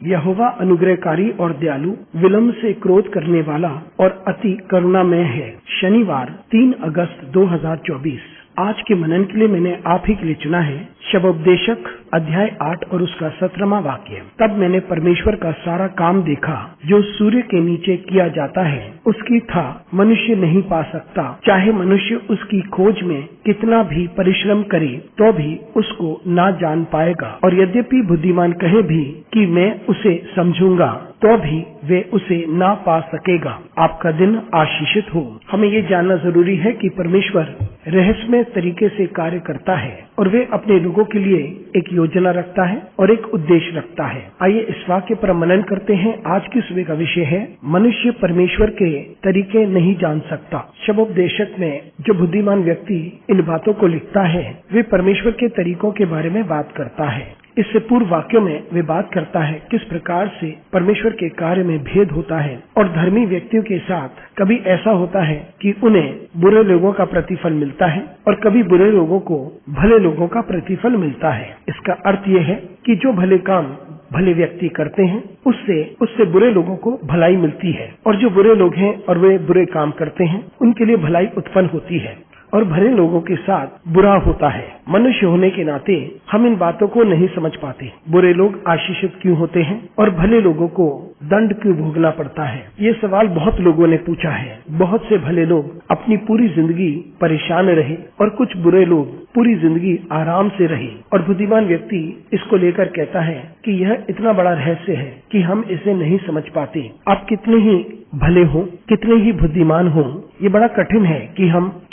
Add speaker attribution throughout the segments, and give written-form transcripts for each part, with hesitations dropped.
Speaker 1: यहोवा अनुग्रहकारी और दयालु, विलम्ब से क्रोध करने वाला और अति करुणामय है। शनिवार 3 अगस्त 2024। आज के मनन के लिए मैंने आप ही के लिए चुना है शबोपदेशक अध्याय 8 और उसका 17वां वाक्य। तब मैंने परमेश्वर का सारा काम देखा जो सूर्य के नीचे किया जाता है, उसकी था मनुष्य नहीं पा सकता। चाहे मनुष्य उसकी खोज में कितना भी परिश्रम करे तो भी उसको ना जान पाएगा, और यद्यपि बुद्धिमान कहे भी कि मैं उसे समझूंगा तो भी वे उसे ना पा सकेगा। आपका दिन आशीषित हो। हमें ये जानना जरूरी है कि परमेश्वर रहस्यमय तरीके से कार्य करता है और वे अपने लोगों के लिए एक योजना रखता है और एक उद्देश्य रखता है। आइए इस वाक्य पर मनन करते हैं। आज की सुबह का विषय है मनुष्य परमेश्वर के तरीके नहीं जान सकता। शबोपदेशक में जो बुद्धिमान व्यक्ति इन बातों को लिखता है वे परमेश्वर के तरीकों के बारे में बात करता है। इससे पूर्व वाक्यों में वे बात करता है किस प्रकार से परमेश्वर के कार्य में भेद होता है, और धर्मी व्यक्तियों के साथ कभी ऐसा होता है कि उन्हें बुरे लोगों का प्रतिफल मिलता है और कभी बुरे लोगों को भले लोगों का प्रतिफल मिलता है। इसका अर्थ यह है कि जो भले काम भले व्यक्ति करते हैं उससे बुरे लोगों को भलाई मिलती है, और जो बुरे लोग हैं और वे बुरे काम करते हैं उनके लिए भलाई उत्पन्न होती है, और भले लोगों के साथ बुरा होता है। मनुष्य होने के नाते हम इन बातों को नहीं समझ पाते। बुरे लोग आशीषित क्यों होते हैं और भले लोगों को दंड क्यों भोगना पड़ता है? ये सवाल बहुत लोगों ने पूछा है। बहुत से भले लोग अपनी पूरी जिंदगी परेशान रहे और कुछ बुरे लोग पूरी जिंदगी आराम से रहे, और बुद्धिमान व्यक्ति इसको लेकर कहता है कि यह इतना बड़ा रहस्य है कि हम इसे नहीं समझ पाते। आप कितने ही भले हो, कितने ही बुद्धिमान हो, ये बड़ा कठिन है कि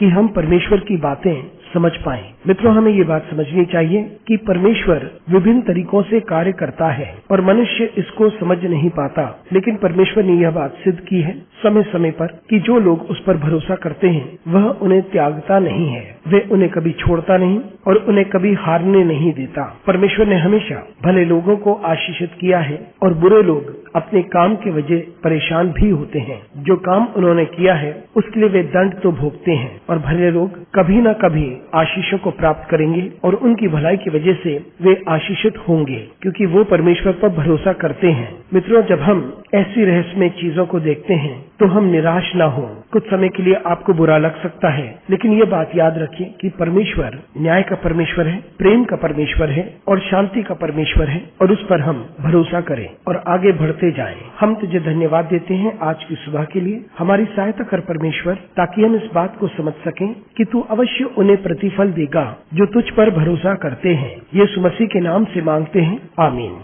Speaker 1: हम परमेश्वर की बातें समझ पाएं। मित्रों, हमें ये बात समझनी चाहिए कि परमेश्वर विभिन्न तरीकों से कार्य करता है और मनुष्य इसको समझ नहीं पाता, लेकिन परमेश्वर ने यह बात सिद्ध की है समय समय पर कि जो लोग उस पर भरोसा करते हैं वह उन्हें त्यागता नहीं है, वे उन्हें कभी छोड़ता नहीं और उन्हें कभी हारने नहीं देता। परमेश्वर ने हमेशा भले लोगों को आशीषित किया है और बुरे लोग अपने काम की वजह परेशान भी होते हैं। जो काम उन्होंने किया है उसके लिए वे दंड तो भोगते हैं, और भले लोग कभी न कभी आशीषों को प्राप्त करेंगे और उनकी भलाई की वजह से वे आशीषित होंगे, क्योंकि वो परमेश्वर पर भरोसा करते हैं। मित्रों, जब हम ऐसी रहस्यमय चीजों को देखते हैं तो हम निराश ना हो। कुछ समय के लिए आपको बुरा लग सकता है, लेकिन ये बात याद रखिए कि परमेश्वर न्याय का परमेश्वर है, प्रेम का परमेश्वर है और शांति का परमेश्वर है, और उस पर हम भरोसा करें और आगे बढ़ते जाएं। हम तुझे धन्यवाद देते हैं आज की सुबह के लिए। हमारी सहायता कर परमेश्वर, ताकि हम इस बात को समझ सकें कि तू अवश्य उन्हें प्रतिफल देगा जो तुझ पर भरोसा करते हैं। यीशु मसीह के नाम से मांगते हैं, आमीन।